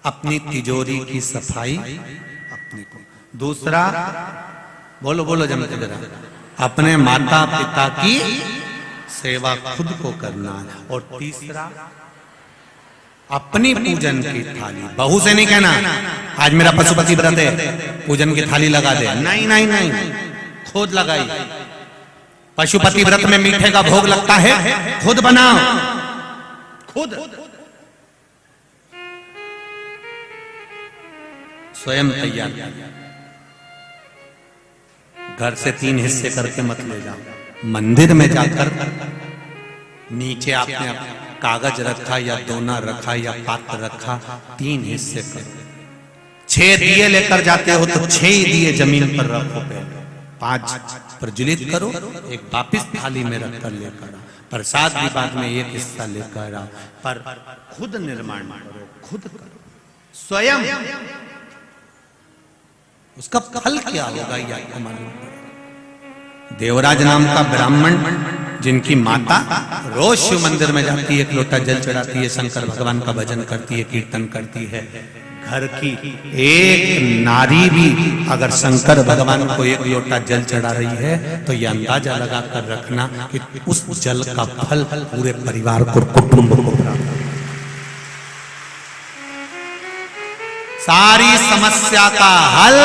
अपनी तिजोरी की सफाई अपने को। दूसरा, बोलो बोलो जमते जरा, अपने माता पिता की सेवा खुद को करना है। और तीसरा, अपनी पूजन की थाली, बहू से नहीं कहना आज मेरा पशुपति व्रत है पूजन की थाली लगा दे, नहीं नहीं नहीं, खुद लगाई। पशुपति व्रत में मीठे का भोग लगता है, खुद बनाओ, खुद स्वयं तैयार। घर से 3 हिस्से करके मत ले जाओ। मंदिर में जाकर नीचे आपने कागज रखा या दोना रखा या पात्र रखा, 3 हिस्से करो। 6 दिए लेकर जाते हो तो 6 ही दिए जमीन पर रखो, पहले 5 प्रज्वलित करो, एक वापिस थाली में रखकर लेकर आओ। प्रसाद भी बाद में एक हिस्सा लेकर आओ, पर खुद निर्माण करो, खुद करो स्वयं। उसका फल क्या होगा ये आपको मालूम पड़ेगा। देवराज नाम का ब्राह्मण जिनकी माता रोज शिव मंदिर में जाती है, एक लोटा जल चढ़ाती है, शंकर भगवान का भजन करती है, कीर्तन करती है। घर की एक नारी भी अगर शंकर भगवान को एक लोटा जल चढ़ा रही है तो यह अंदाजा लगाकर रखना कि उस जल का फल पूरे परिवार को, कुटुंब को प्राप्त। सारी समस्या का हल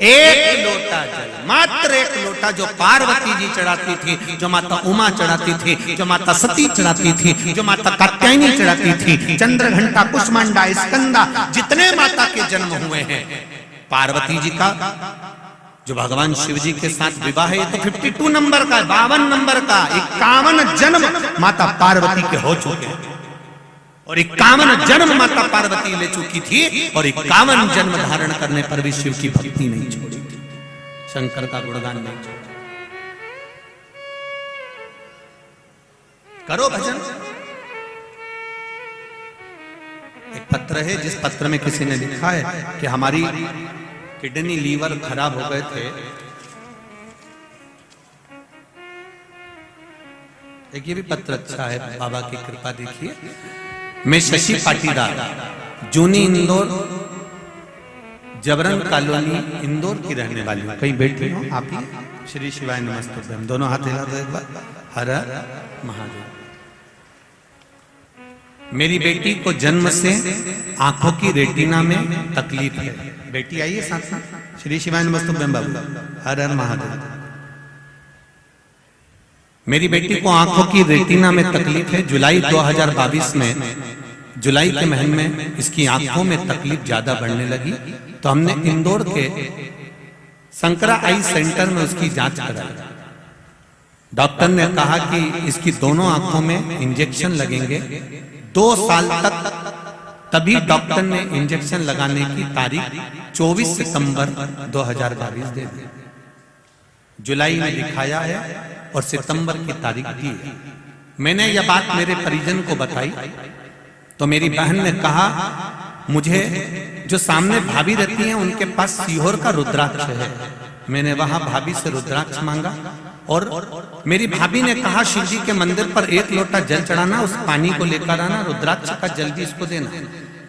एक लोटा जल, मात्र एक लोटा, जो पार्वती जी चढ़ाती थी, जो माता उमा चढ़ाती थी, जो माता सती चढ़ाती थी, जो माता कात्यायनी चढ़ाती थी, चंद्रघंटा, कुष्मांडा, स्कंदा, जितने माता के जन्म हुए हैं। पार्वती जी का जो भगवान शिव जी के साथ विवाह है, ये तो 52 नंबर का, 52 नंबर का, 51 जन्म माता पार्वती के हो चुके हैं। और 51 जन्म माता पार्वती ले चुकी थी, और 51 जन्म धारण करने पर भी शिव की भक्ति नहीं छोड़ी थी, शंकर का गुणगान नहीं छोड़ा। करो भजन। एक पत्र है, जिस पत्र में किसी ने लिखा है कि हमारी किडनी लीवर खराब हो गए थे। एक ये भी पत्र अच्छा है, बाबा की कृपा देखिए। मैं शशि पाटीदार, जूनी इंदौर, जबरन कॉलोनी इंदौर की रहने वाली हूँ। कहीं बैठी हो आप ही? श्री शिवाय नमस्तुभ्यं, दोनों हाथ हिला दो एक बार। हर हर महादेव। मेरी बेटी को जन्म से आंखों की रेटिना में तकलीफ है। बेटी आइए साथ साथ, श्री शिवाय नमस्तुभ्यं बाबू, हर हर महादेव। मेरी बेटी को आंखों की रेटिना में तकलीफ है। जुलाई 2022 में, जुलाई के महीने में इसकी आंखों में तकलीफ ज्यादा बढ़ने लगी, तो हमने इंदौर के शंकरा आई सेंटर में उसकी जांच कराई। डॉक्टर ने कहा कि इसकी दोनों आंखों में इंजेक्शन लगेंगे 2 साल तक। तभी डॉक्टर ने इंजेक्शन लगाने की तारीख 24 सितंबर 2022 दे दी। जुलाई में दिखाया है और सितंबर की तारीख दी है। मैंने यह बात मेरे परिजन को बताई तो मेरी बहन ने कहा, मुझे जो सामने भाभी रहती हैं उनके पास सीहोर का रुद्राक्ष है। मैंने वहां भाभी से रुद्राक्ष मांगा और मेरी भाभी ने कहा, शिव जी के मंदिर पर 1 लोटा जल चढ़ाना, उस पानी को लेकर आना, रुद्राक्ष का जल भी इसको देना।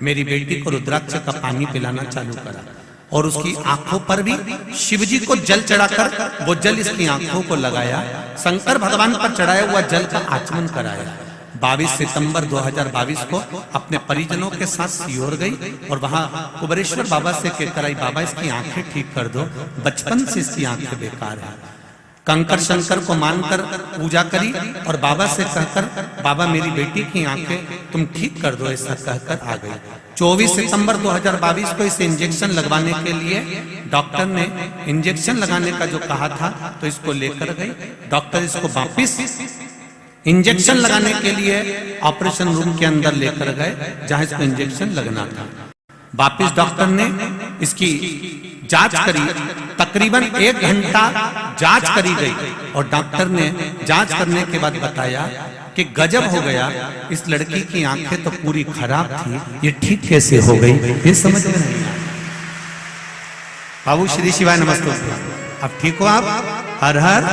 मेरी बेटी को रुद्राक्ष का पानी पिलाना चालू करा और उसकी आंखों पर भी शिवजी को जल चढ़ाकर वो जल इसकी आंखों को लगाया। शंकर भगवान पर चढ़ाया हुआ जल का आचमन कराया। 22 सितंबर 2022 को अपने परिजनों के साथ सीहोर गई और वहां कुबरेश्वर बाबा से कहकर आई, बाबा इसकी आंखें ठीक कर दो, बचपन से इसकी आंखें बेकार है। कंकर शंकर को मानकर पूजा करी और बाबा से कहकर, बाबा मेरी बेटी की आंखें तुम ठीक कर दो, ऐसा कहकर आ गई। 24 सितंबर 2022 को इसे इंजेक्शन लगवाने के लिए डॉक्टर ने इंजेक्शन लगाने का जो कहा था तो इसको लेकर गई। डॉक्टर इसको वापिस इंजेक्शन लगाने के लिए ऑपरेशन रूम के अंदर लेकर गए जहां इसको इंजेक्शन लगना था। वापिस डॉक्टर ने इसकी जांच करी, तकरीबन 1 घंटा जांच करी गई और डॉक्टर ने जांच करने के बाद बताया कि गजब हो गया, इस लड़की की आंखें तो पूरी खराब थी, ये ठीक कैसे हो गई, ये समझ में नहीं आया। बाबू श्री शिवाय नमस्तुभ्यं, अब ठीक हो आप? हर हर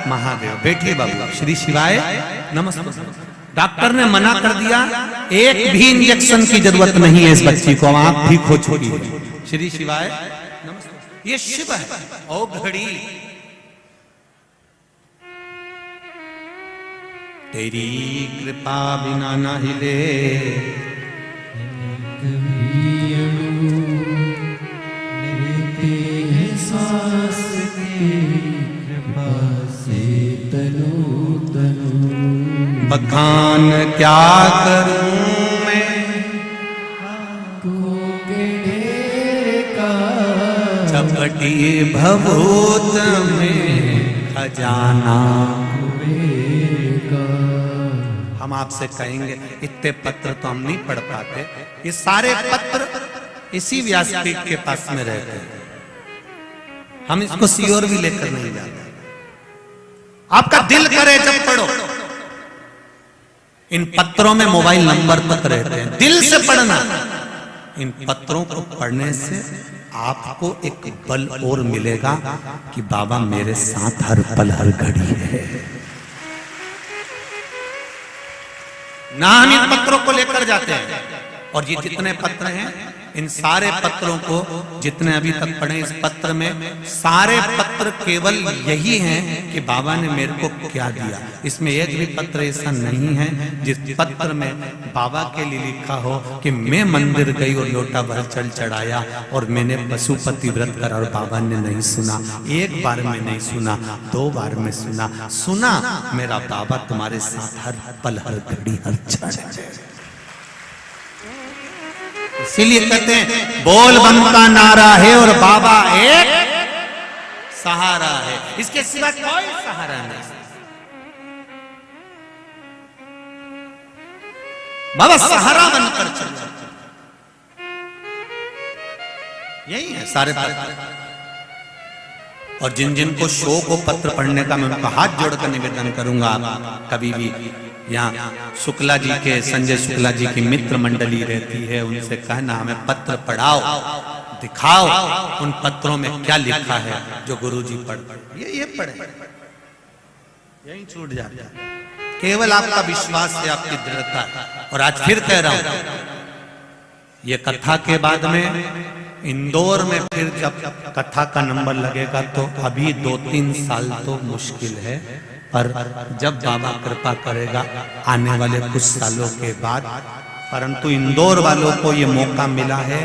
महादेव। बैठिए बाबू, श्री शिवाय नमस्तुभ्यं। डॉक्टर ने मना कर दिया, एक भी इंजेक्शन की जरूरत नहीं है इस बच्ची को, आंख ठीक हो चुकी है। श्री शिवाय नमस्ते। ये शिव है। ओ घड़ी तेरी कृपा बिना ना हिले, बखान क्या करूं मैं चपटी भभूत में खजाना। हम आपसे कहेंगे इतने पत्र तो हम नहीं पढ़ पाते, ये सारे पत्र इसी व्यासपीठ के पास में रहते हैं, हम इसको सीओर भी लेकर नहीं जाते। आपका दिल करे जब पढ़ो, इन पत्रों में मोबाइल नंबर तक रहते हैं, दिल से पढ़ना। इन पत्रों को पढ़ने से आपको एक बल और मिलेगा कि बाबा मेरे साथ हर पल हर घड़ी है। ना हम इन पत्रों को लेकर जाते हैं, और ये जितने पत्र हैं, इन सारे पत्रों को जितने अभी तक पढ़े, इस पत्र में सारे पत्र केवल यही हैं कि बाबा ने मेरे को क्या दिया। इसमें एक भी पत्र ऐसा नहीं है जिस पत्र में बाबा के लिए लिखा हो कि मैं मंदिर गई और लोटा भर जल चढ़ाया और मैंने पशुपति व्रत करा और बाबा ने नहीं सुना। एक बार में नहीं सुना, 2 बार में सुना, सुना मेरा बाबा तुम्हारे साथ हर पल हर घड़ी हर क्षण। इसीलिए कहते हैं बोल बम का नारा है और बाबा एक सहारा है, इसके सिवा कोई सहारा नहीं। बाबा सहारा बनकर चलो, यही है सारे पत्र। और जिन जिन को शौक हो पत्र पढ़ने का, मैं उनका हाथ जोड़कर निवेदन करूंगा, कभी भी यहाँ शुक्ला जी के, संजय शुक्ला जी की मित्र मंडली रहती है, उनसे कहना हमें पत्र पढ़ाओ, दिखाओ उन पत्रों में क्या लिखा है जो गुरुजी पढ़ ये पढ़े, यही छूट जाता है। केवल आपका विश्वास है, आपकी दृढ़ता है। और आज फिर कह रहा हूं, ये कथा के बाद में इंदौर में फिर जब कथा का नंबर लगेगा तो अभी 2-3 साल तो मुश्किल है, पर जब बाबा कृपा करेगा आने वाले कुछ सालों के बाद। परंतु इंदौर वालों को ये मौका मिला है,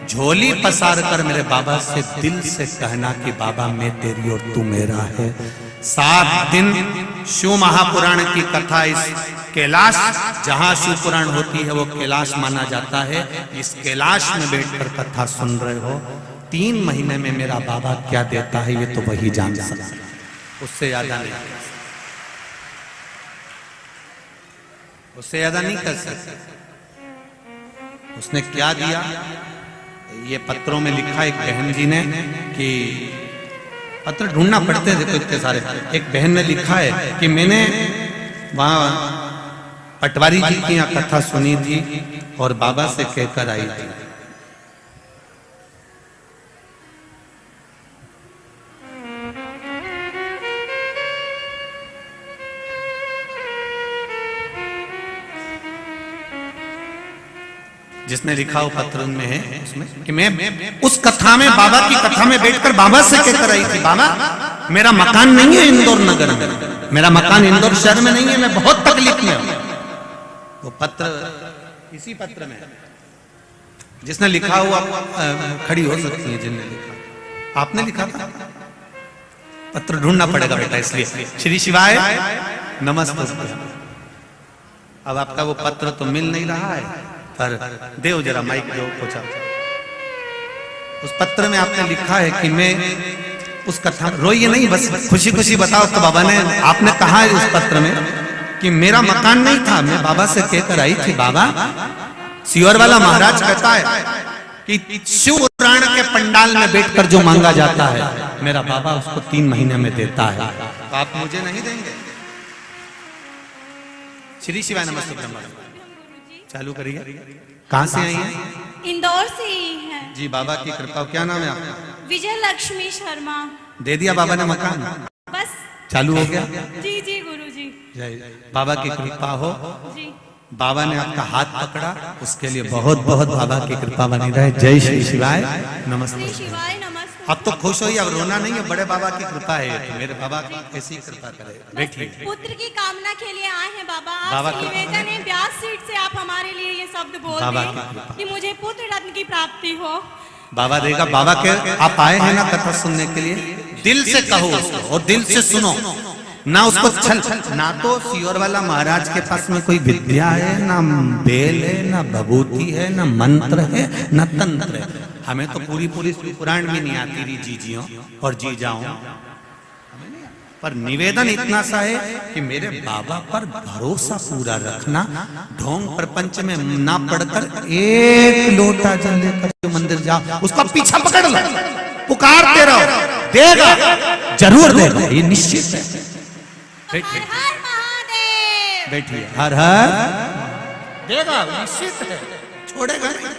झोली पसार कर मेरे बाबा से दिल से कहना कि बाबा मैं तेरी और तू मेरा है। 7 दिन शिव महापुराण की कथा, इस कैलाश जहां शिव पुराण होती है वो कैलाश माना जाता है, इस कैलाश में बैठकर कथा सुन रहे हो। 3 महीने में मेरा बाबा क्या देता है ये तो वही जान सकता है, उससे ज्यादा नहीं, उससे ज्यादा नहीं कर सकते। उसने क्या दिया ये पत्रों में लिखा, एक बहन जी ने, कि पत्र ढूंढना पड़ते थे इतने सारे। एक बहन ने लिखा है कि मैंने वहां पटवारी जी की यहाँ कथा सुनी थी और बाबा से कहकर आई थी। जिसने लिखा हो पत्र में है उसमें कि मैं उस कथा में, बाबा की कथा में बैठकर बाबा से कहकर आई थी, बाबा मेरा मकान नहीं है इंदौर नगर में, मेरा मकान इंदौर शहर में नहीं है, मैं बहुत तकलीफ में हूं। वो पत्र इसी पत्र में जिसने लिखा हुआ खड़ी हो सकती है, जिनने लिखा, आपने लिखा था। पत्र ढूंढना पड़ेगा बेटा, इसलिए श्री शिवाय नमस्ते। अब आपका वो पत्र तो मिल नहीं रहा है, पर देव जरा माइक दो पहुंचा। उस पत्र में आपने लिखा है कि मैं उस कथा, रोइए नहीं, बस खुशी खुशी बताओ तो बाबा ने, आपने कहा है उस पत्र में कि मेरा मकान नहीं था, मैं बाबा से कहकर आई थी, बाबा सियोर वाला महाराज कहता है कि शिव पुराण के पंडाल में बैठकर जो मांगा जाता है मेरा बाबा उसको 3 महीने में देता है, तो आप मुझे नहीं देंगे? श्री शिवाय नमस्ते। ब्रह्मा चालू करिए। कहाँ से आई हैं? इंदौर से ही हैं। जी बाबा की कृपा। क्या नाम है आपका? विजय लक्ष्मी शर्मा। दे दिया बाबा ने मकान? बस चालू हो गया? जी जी गुरुजी। बाबा की कृपा हो। जी। बाबा ने आपका हाथ पकड़ा, उसके लिए बहुत बहुत बाबा की कृपा बनी रहे। जय श्री शिवाय, नमस्ते। श्री शिवाय नमस्ते। अब तो खुश हो, अब रोना नहीं है, बड़े बाबा की कृपा है, तो मेरे बाबा ऐसी कृपा करे। बैठिए। पुत्र की कामना के लिए आए हैं बाबा। बाबा आपसे की- निवेदन है, व्यास सीट से आप हमारे लिए ये शब्द बोल बाबा दें की कृपा। कि मुझे पुत्र रत्न की प्राप्ति हो। बाबा देगा। बाबा के आप आए हैं ना कथा सुनने के लिए, दिल से कहो उसको और दिल से सुनो ना, उसको छल। ना तो सियोर वाला महाराज के पास में कोई विद्या है, ना बेल है, ना भभूति है, ना मंत्र है, ना तंत्र है। हमें तो पूरी पूरी पुराण भी नहीं आती रही जीजियों और जी जाओ, पर निवेदन इतना सा है कि मेरे बाबा पर भरोसा पूरा रखना। ढोंग प्रपंच में ना पढ़कर एक लोटा जल लेकर मंदिर जाओ, उसका पीछा पकड़ लो, पुकारते रहो, देगा, जरूर देगा, ये निश्चित है। हर हर महादेव। बैठिए। हर हर देगा, निश्चित है, छोड़ेगा नहीं।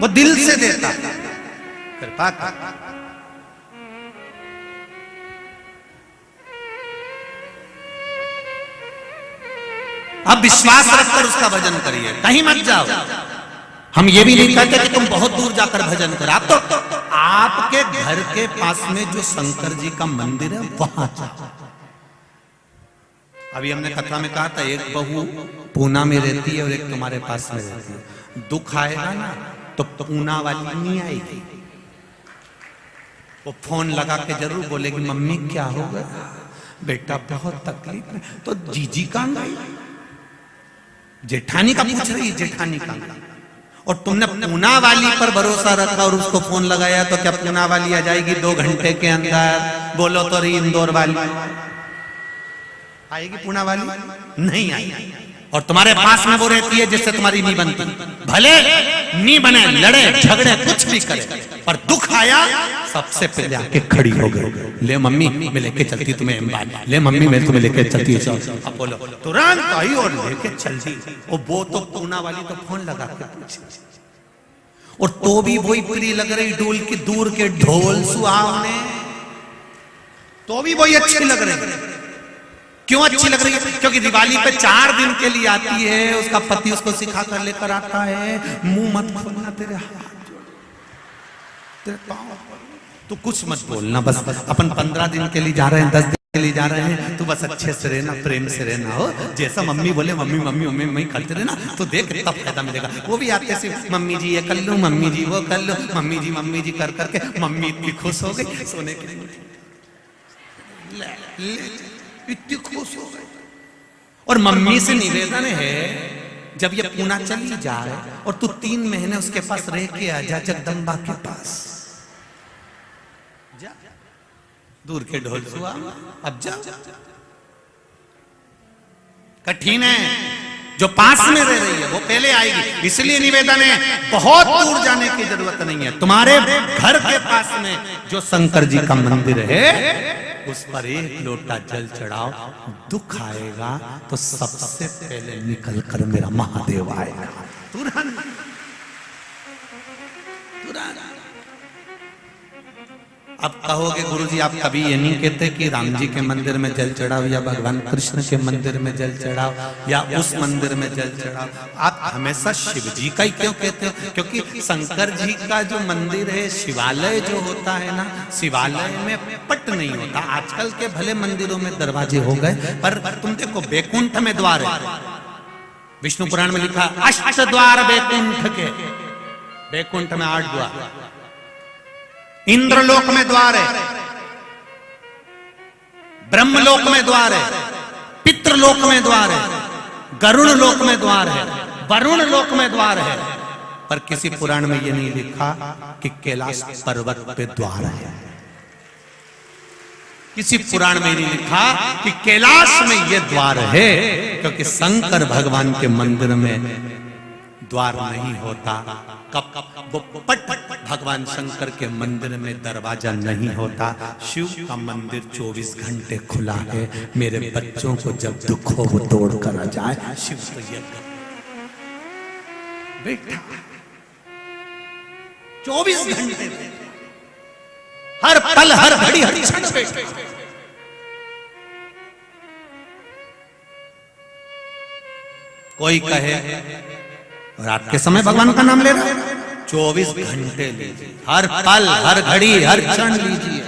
वो दिल से देता, कृपा कर। अब विश्वास रखकर उसका भजन करिए, कहीं मत जाओ। हम ये भी नहीं कहते कि तुम बहुत दूर जाकर भजन करो, आप तो आपके घर के पास में जो शंकर जी का मंदिर है वहां जाओ। अभी हमने कथा में कहा था, एक बहू पूना में रहती है और एक तुम्हारे पास में रहती है। दुख आएगा ना तो पूना वाली नहीं आएगी, वो फोन लगा के जरूर बोलेगी, मम्मी क्या हो गया बेटा, बहुत तकलीफ है। तो जीजी कहाँ गई, जेठानी का पूछ रही है, जेठानी कहाँ गई। और तुमने पूना वाली पर भरोसा रखा और उसको फोन लगाया, तो क्या पूना वाली आ जाएगी 2 घंटे के अंदर? बोलो तो रही इंदौर वाली आएगी, पूना वाली नहीं आएगी। और तुम्हारे पास में वो रहती है जिससे तुम्हारी नहीं बनती, भले नहीं बने, लड़े झगड़े कुछ भी करे, पर दुख आया सबसे पहले आके खड़ी हो गई, ले मम्मी मैं लेके चलती तुम्हें अंबानी, ले मम्मी मैं तुम्हें लेके चलती है। अब बोलो तुरंत आई और लेके चल दी। और वो तो पूना वाली तो फोन लगा के पूछी, और तो भी वही प्री लग रही ढोल की, दूर के ढोल सुहावने, तो भी वही अच्छी लग रही। क्यों अच्छी लग रही है? क्योंकि दिवाली पे 4 दिन के लिए आती है, उसका पति उसको सिखा कर लेकर आता है, मुंह मत खोलना, तेरे हाथ जोड़, तेरे पाँव, तू कुछ मत बोलना, बस अपन 15 दिन के लिए जा रहे हैं, 10 दिन के लिए जा रहे हैं, तू बस अच्छे से रहना, प्रेम से रहना, हो जैसा मम्मी बोले मम्मी मम्मी मम्मी मम्मी करते रहना, तो देख तब फायदा मिलेगा। वो भी आते से मम्मी जी ये कर लो, मम्मी जी वो कर लो, मम्मी जी कर करके मम्मी इतनी खुश हो गई, सोने के लिए इतनी खुश हो गई। और मम्मी से निवेदन है, जब ये पूना चली जाए और तू 3 महीने उसके पास रह के आ जा, जगदम्बा के पास जा, दूर के ढोल सुआ, अब जा। कठिन है, जो पास में रह रही है वो पहले आएगी, इसलिए निवेदन है बहुत दूर जाने की जरूरत नहीं है। तुम्हारे घर के पास में जो शंकर जी का मंदिर है, उस पर 1 लोटा जल चढ़ाओ, दुख आएगा तो सबसे पहले निकल कर मेरा महादेव आएगा, तुरंत तुरंत। अब कहोगे गुरुजी आप कभी ये नहीं कहते कि राम जी के मंदिर में जल चढ़ाओ, या भगवान कृष्ण के मंदिर में जल चढ़ाओ, या उस मंदिर में जल चढ़ाओ, आप हमेशा शिव जी का ही क्यों कहते हो? क्योंकि शंकर जी का जो मंदिर है, शिवालय जो होता है ना, शिवालय में पट नहीं होता। आजकल के भले मंदिरों में दरवाजे हो गए, पर तुम देखो बैकुंठ में द्वार है, विष्णु पुराण में लिखा 8 द्वार बैकुंठ के, बैकुंठ में 8 द्वार, इंद्रलोक में द्वार है, ब्रह्मलोक में द्वार है, पितृलोक में द्वार है, गरुड़ लोक में द्वार है, वरुण लोक में द्वार है, पर किसी पुराण में ये नहीं लिखा कि कैलाश पर्वत पे द्वार है। किसी पुराण में नहीं लिखा कि कैलाश में ये द्वार है, क्योंकि शंकर भगवान के मंदिर में द्वार नहीं होता। कब वो पट भगवान शंकर के मंदिर में दरवाजा नहीं होता। शिव का मंदिर 24 घंटे खुला है। मेरे बच्चों को जब दुख हो वो तोड़ कर आ जाए, शिव तो ये बेटा 24 घंटे हर पल हर घड़ी हर क्षण बैठे। कोई कहे रात के समय भगवान का नाम ले रहा है, 24 घंटे लीजिए, हर पल हर घड़ी हर क्षण लीजिए।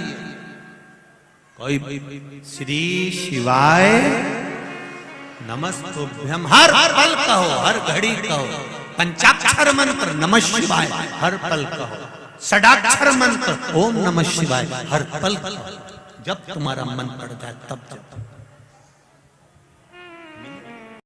कोई श्री शिवाय नमस्तुभ्यम हर पल कहो, हर घड़ी कहो। पंचाक्षर मंत्र नमः शिवाय हर पल कहो। षडाक्षर मंत्र ओम नमः शिवाय हर पल कहो। जब तुम्हारा मन पड़ जाए तब जब